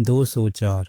204।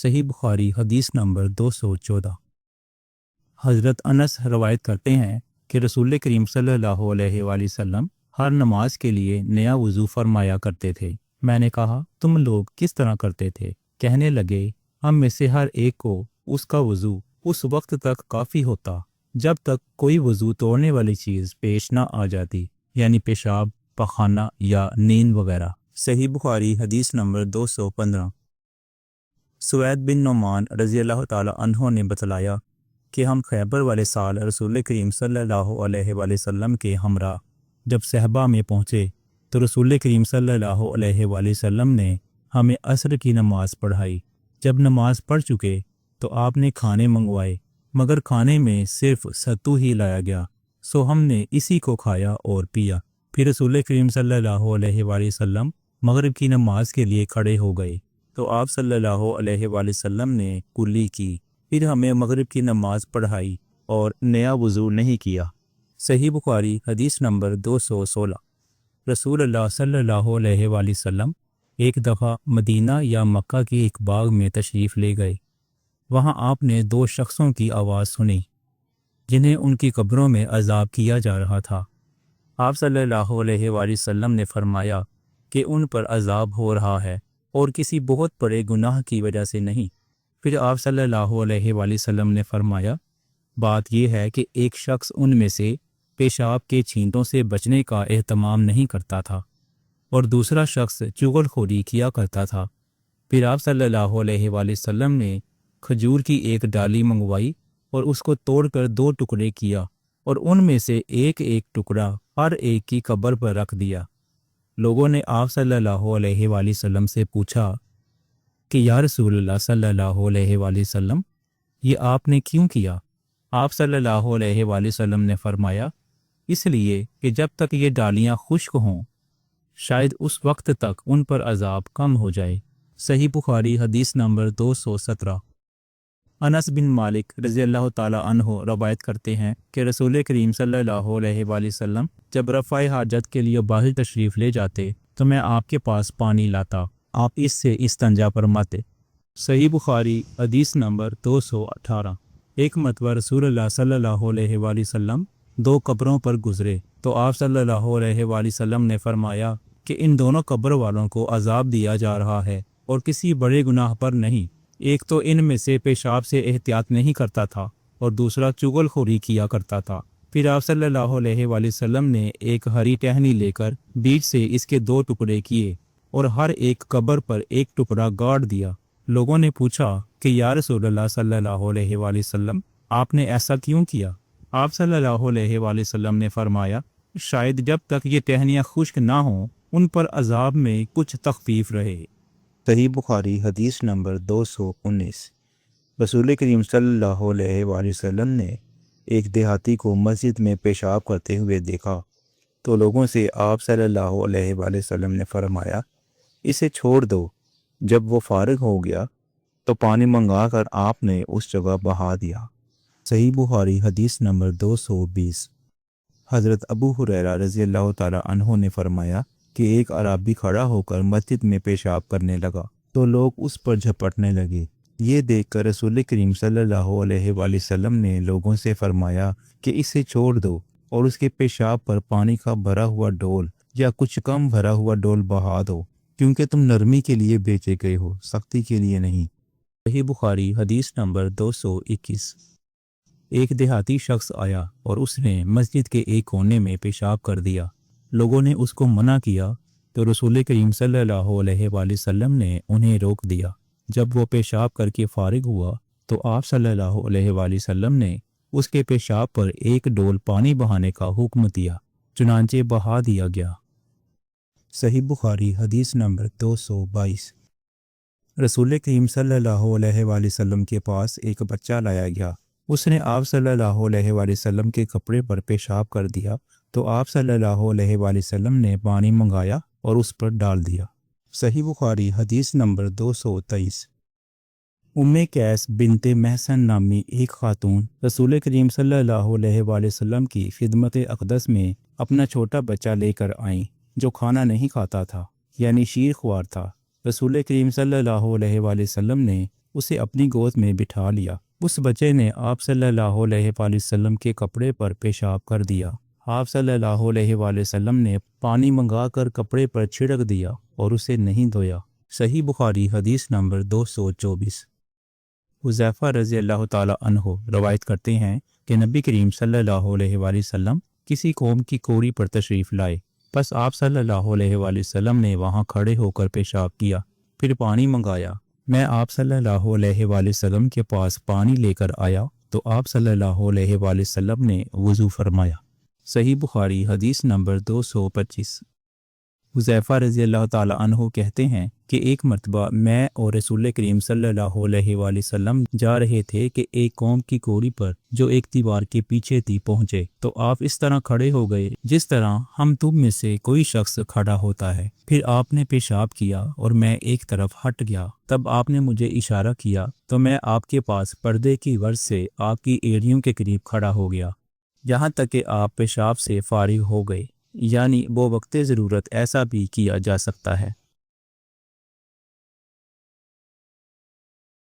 صحیح بخاری حدیث نمبر 214۔ حضرت انس روایت کرتے ہیں کہ رسول کریم صلی اللہ علیہ وآلہ وسلم ہر نماز کے لیے نیا وضو فرمایا کرتے تھے۔ میں نے کہا تم لوگ کس طرح کرتے تھے؟ کہنے لگے ہم میں سے ہر ایک کو اس کا وضو اس وقت تک کافی ہوتا جب تک کوئی وضو توڑنے والی چیز پیش نہ آ جاتی، یعنی پیشاب، پخانہ یا نیند وغیرہ۔ صحیح بخاری حدیث نمبر 215۔ سوید بن نعمان رضی اللہ تعالی عنہ نے بتلایا کہ ہم خیبر والے سال رسول کریم صلی اللہ علیہ وآلہ وسلم کے ہمراہ جب صحبہ میں پہنچے تو رسول کریم صلی اللہ علیہ وآلہ وسلم نے ہمیں عصر کی نماز پڑھائی۔ جب نماز پڑھ چکے تو آپ نے کھانے منگوائے، مگر کھانے میں صرف ستو ہی لایا گیا، سو ہم نے اسی کو کھایا اور پیا۔ پھر رسول کریم صلی اللہ علیہ وآلہ وسلم مغرب کی نماز کے لیے کھڑے ہو گئے تو آپ صلی اللہ علیہ وآلہ وسلم نے کلی کی، پھر ہمیں مغرب کی نماز پڑھائی اور نیا وضو نہیں کیا۔ صحیح بخاری حدیث نمبر 216۔ رسول اللہ صلی اللہ علیہ وآلہ وسلم ایک دفعہ مدینہ یا مکہ کے ایک باغ میں تشریف لے گئے۔ وہاں آپ نے دو شخصوں کی آواز سنی جنہیں ان کی قبروں میں عذاب کیا جا رہا تھا۔ آپ صلی اللہ علیہ وآلہ وسلم نے فرمایا کہ ان پر عذاب ہو رہا ہے اور کسی بہت بڑے گناہ کی وجہ سے نہیں۔ پھر آپ صلی اللہ علیہ وآلہ وسلم نے فرمایا بات یہ ہے کہ ایک شخص ان میں سے پیشاب کے چھینٹوں سے بچنے کا اہتمام نہیں کرتا تھا اور دوسرا شخص چغل خوری کیا کرتا تھا۔ پھر آپ صلی اللہ علیہ وآلہ وسلم نے کھجور کی ایک ڈالی منگوائی اور اس کو توڑ کر دو ٹکڑے کیا اور ان میں سے ایک ایک ٹکڑا ہر ایک کی قبر پر رکھ دیا۔ لوگوں نے آپ صلی اللہ علیہ وآلہ وسلم سے پوچھا کہ یا رسول اللہ صلی اللہ علیہ وآلہ وسلم یہ آپ نے کیوں کیا؟ آپ صلی اللہ علیہ وآلہ وسلم نے فرمایا اس لیے کہ جب تک یہ ڈالیاں خشک ہوں شاید اس وقت تک ان پر عذاب کم ہو جائے۔ صحیح بخاری حدیث نمبر 217۔ انس بن مالک رضی اللہ تعالی عنہ روایت کرتے ہیں کہ رسول کریم صلی اللہ علیہ وآلہ وسلم جب رفع حاجت کے لیے باہر تشریف لے جاتے تو میں آپ کے پاس پانی لاتا، آپ اس سے استنجا فرماتے۔ صحیح بخاری حدیث نمبر 218۔ ایک مرتبہ رسول اللہ صلی اللہ علیہ وآلہ وسلم دو قبروں پر گزرے تو آپ صلی اللہ علیہ وآلہ وسلم نے فرمایا کہ ان دونوں قبر والوں کو عذاب دیا جا رہا ہے اور کسی بڑے گناہ پر نہیں۔ ایک تو ان میں سے پیشاب سے احتیاط نہیں کرتا تھا اور دوسرا چغل خوری کیا کرتا تھا۔ پھر آپ صلی اللہ علیہ وآلہ وسلم نے ایک ہری ٹہنی لے کر بیچ سے اس کے دو ٹکڑے کیے اور ہر ایک قبر پر ایک ٹکڑا گاڑ دیا۔ لوگوں نے پوچھا کہ یا رسول اللہ صلی اللہ علیہ وآلہ وسلم آپ نے ایسا کیوں کیا؟ آپ صلی اللہ علیہ وآلہ وسلم نے فرمایا شاید جب تک یہ ٹہنیاں خشک نہ ہوں ان پر عذاب میں کچھ تخفیف رہے۔ صحیح بخاری حدیث نمبر 219۔ رسول کریم صلی اللہ علیہ وآلہ وسلم نے ایک دیہاتی کو مسجد میں پیشاب کرتے ہوئے دیکھا تو لوگوں سے آپ صلی اللہ علیہ وآلہ وسلم نے فرمایا اسے چھوڑ دو۔ جب وہ فارغ ہو گیا تو پانی منگا کر آپ نے اس جگہ بہا دیا۔ صحیح بخاری حدیث نمبر 220۔ حضرت ابو ہریرہ رضی اللہ تعالی عنہ نے فرمایا کہ ایک اعرابی کھڑا ہو کر مسجد میں پیشاب کرنے لگا تو لوگ اس پر جھپٹنے لگے۔ یہ دیکھ کر رسول کریم صلی اللہ علیہ وآلہ وسلم نے لوگوں سے فرمایا کہ اسے چھوڑ دو اور اس کے پیشاب پر پانی کا بھرا ہوا ڈول یا کچھ کم بھرا ہوا ڈول بہا دو، کیونکہ تم نرمی کے لیے بیچے گئے ہو، سختی کے لیے نہیں۔ صحیح بخاری حدیث نمبر 221۔ ایک دیہاتی شخص آیا اور اس نے مسجد کے ایک کونے میں پیشاب کر دیا۔ لوگوں نے اس کو منع کیا تو رسول کریم صلی اللہ علیہ وآلہ وسلم نے انہیں روک دیا۔ جب وہ پیشاب کر کے فارغ ہوا تو آپ صلی اللہ علیہ وآلہ وسلم نے اس کے پیشاب پر ایک ڈول پانی بہانے کا حکم دیا، چنانچہ بہا دیا گیا۔ صحیح بخاری حدیث نمبر 222۔ رسول کریم صلی اللہ علیہ وآلہ وسلم کے پاس ایک بچہ لایا گیا۔ اس نے آپ صلی اللہ علیہ وآلہ وسلم کے کپڑے پر پیشاب کر دیا تو آپ صلی اللہ علیہ وآلہ وسلم نے پانی منگایا اور اس پر ڈال دیا۔ صحیح بخاری حدیث نمبر 223۔ قیس بنت محسن نامی ایک خاتون رسول کریم صلی اللہ علیہ وآلہ وسلم کی خدمت اقدس میں اپنا چھوٹا بچہ لے کر آئیں جو کھانا نہیں کھاتا تھا، یعنی شیر خوار تھا۔ رسول کریم صلی اللہ علیہ وآلہ وسلم نے اسے اپنی گود میں بٹھا لیا۔ اس بچے نے آپ صلی اللہ علیہ وآلہ وسلم کے کپڑے پر پیشاب کر دیا۔ آپ صلی اللہ علیہ وآلہ وسلم نے پانی منگا کر کپڑے پر چھڑک دیا اور اسے نہیں دھویا۔ صحیح بخاری حدیث نمبر 224۔ حذیفہ رضی اللہ تعالی عنہ روایت کرتے ہیں کہ نبی کریم صلی اللہ علیہ وآلہ وسلم کسی قوم کی کوری پر تشریف لائے، پس آپ صلی اللہ علیہ وآلہ وسلم نے وہاں کھڑے ہو کر پیشاب کیا، پھر پانی منگایا۔ میں آپ صلی اللہ علیہ وآلہ وسلم کے پاس پانی لے کر آیا تو آپ صلی اللہ علیہ وآلہ وسلم نے وضو فرمایا۔ صحیح بخاری حدیث نمبر 225۔ حذیفہ رضی اللہ تعالی عنہ کہتے ہیں کہ ایک مرتبہ میں اور رسول کریم صلی اللہ علیہ وآلہ وسلم جا رہے تھے کہ ایک قوم کی کوری پر جو ایک دیوار کے پیچھے تھی پہنچے، تو آپ اس طرح کھڑے ہو گئے جس طرح ہم تم میں سے کوئی شخص کھڑا ہوتا ہے۔ پھر آپ نے پیشاب کیا اور میں ایک طرف ہٹ گیا، تب آپ نے مجھے اشارہ کیا تو میں آپ کے پاس پردے کی ورز سے آپ کی ایڑیوں کے قریب کھڑا ہو گیا، یہاں تک کہ آپ پیشاب سے فارغ ہو گئے، یعنی وہ وقت ضرورت ایسا بھی کیا جا سکتا ہے۔